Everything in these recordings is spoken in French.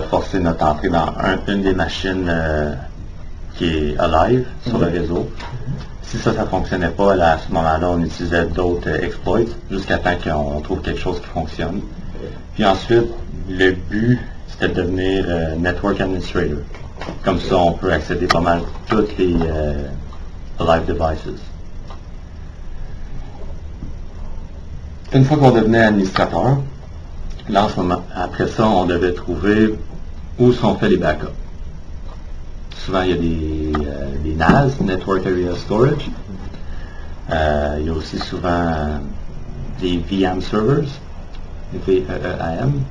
forcer notre entrée dans une des machines qui est alive sur le réseau. Si ça ne fonctionnait pas, là, à ce moment-là, on utilisait d'autres exploits jusqu'à temps qu'on trouve quelque chose qui fonctionne. Puis ensuite, le but, c'était de devenir Network Administrator. Comme ça, on peut accéder pas mal à toutes les live devices. Une fois qu'on devenait administrateur, là, en ce moment, après ça, on devait trouver où sont faits les backups. Souvent, il y a des NAS, Network Area Storage. Il y a aussi souvent des VM servers, des VEAM,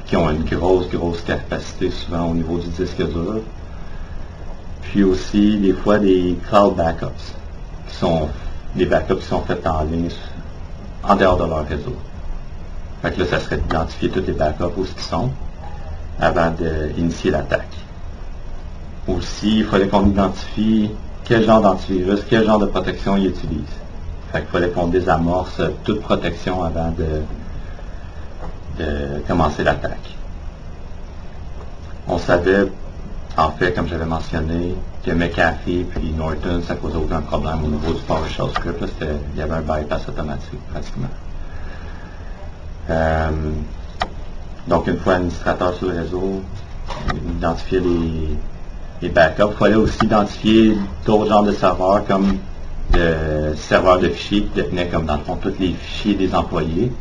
qui ont une grosse capacité souvent au niveau du disque dur. Puis aussi, des fois, des cloud backups, qui sont des backups qui sont faits en ligne, en dehors de leur réseau. Fait que là, ça serait d'identifier tous les backups où ils sont, avant d'initier l'attaque. Aussi, il fallait qu'on identifie quel genre d'antivirus, quel genre de protection ils utilisent. Fait qu'il fallait qu'on désamorce toute protection avant de commencer l'attaque. On savait, en fait, comme j'avais mentionné, que McAfee puis Norton, ça causait aucun problème au niveau du PowerShell script. Là, il y avait un bypass automatique, pratiquement. Donc, une fois administrateur sur le réseau, identifier les backups. Il fallait aussi identifier d'autres genres de serveurs, comme le serveur de fichiers qui détenait, comme dans le fond, tous les fichiers des employés,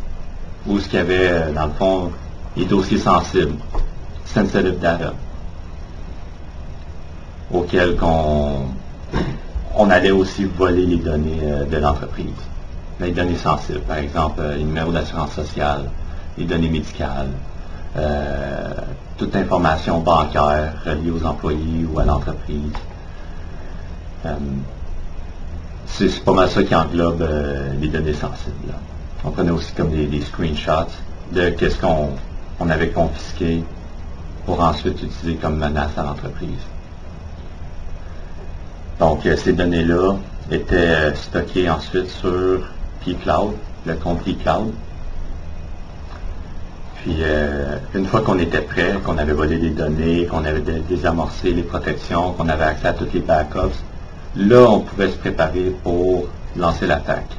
ou ce qu'il y avait, dans le fond, les dossiers sensibles, sensitive data, auxquels on allait aussi voler les données de l'entreprise. Les données sensibles, par exemple, les numéros d'assurance sociale, les données médicales, toute information bancaire reliée aux employés ou à l'entreprise. C'est pas mal ça qui englobe les données sensibles. Là. On prenait aussi comme des screenshots de qu'est-ce qu'on avait confisqué pour ensuite utiliser comme menace à l'entreprise. Donc, ces données-là étaient stockées ensuite sur P-Cloud, le compte P-Cloud. Puis, une fois qu'on était prêt, qu'on avait volé les données, qu'on avait désamorcé les protections, qu'on avait accès à tous les backups, là, on pouvait se préparer pour lancer l'attaque.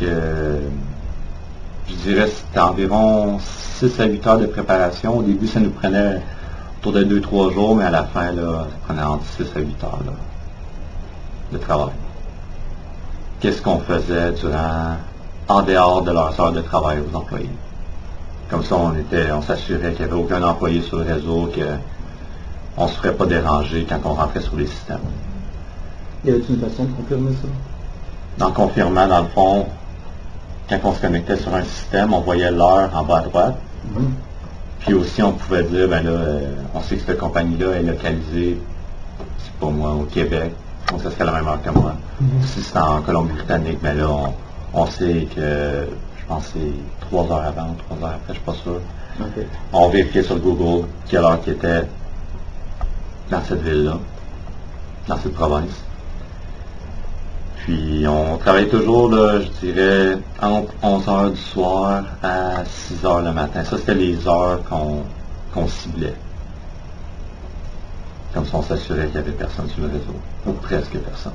Je dirais c'était environ 6 à 8 heures de préparation. Au début, ça nous prenait autour de 2-3 jours, mais à la fin, là, ça prenait entre 6 à 8 heures là, de travail. Qu'est-ce qu'on faisait en dehors de leurs heures de travail aux employés? Comme ça, on s'assurait qu'il n'y avait aucun employé sur le réseau, qu'on ne se ferait pas déranger quand on rentrait sur les systèmes. Y avait-il une façon de confirmer ça? En confirmant, dans le fond, quand on se connectait sur un système, on voyait l'heure en bas à droite. Puis aussi, on pouvait dire, ben là, on sait que cette compagnie-là est localisée, c'est pas moi, au Québec, donc ça serait la même heure que moi. Si c'est en Colombie-Britannique, ben là, on sait que, je pense que c'est 3 heures avant ou 3 heures après, je suis pas sûr. Okay. On vérifiait sur Google quelle heure qui était dans cette ville-là, dans cette province. Puis on travaillait toujours, là, je dirais, entre 11 heures du soir à 6 heures le matin. Ça, c'était les heures qu'on ciblait. Comme ça, on s'assurait qu'il n'y avait personne sur le réseau, ou presque personne.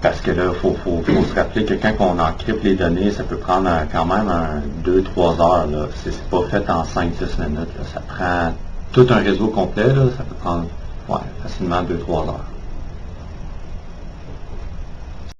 Parce que là, il faut se rappeler que quand on encrypte les données, ça peut prendre quand même 2-3 heures. Là. C'est pas fait en 5-10 minutes. Là. Ça prend tout un réseau complet, là, ça peut prendre facilement 2-3 heures.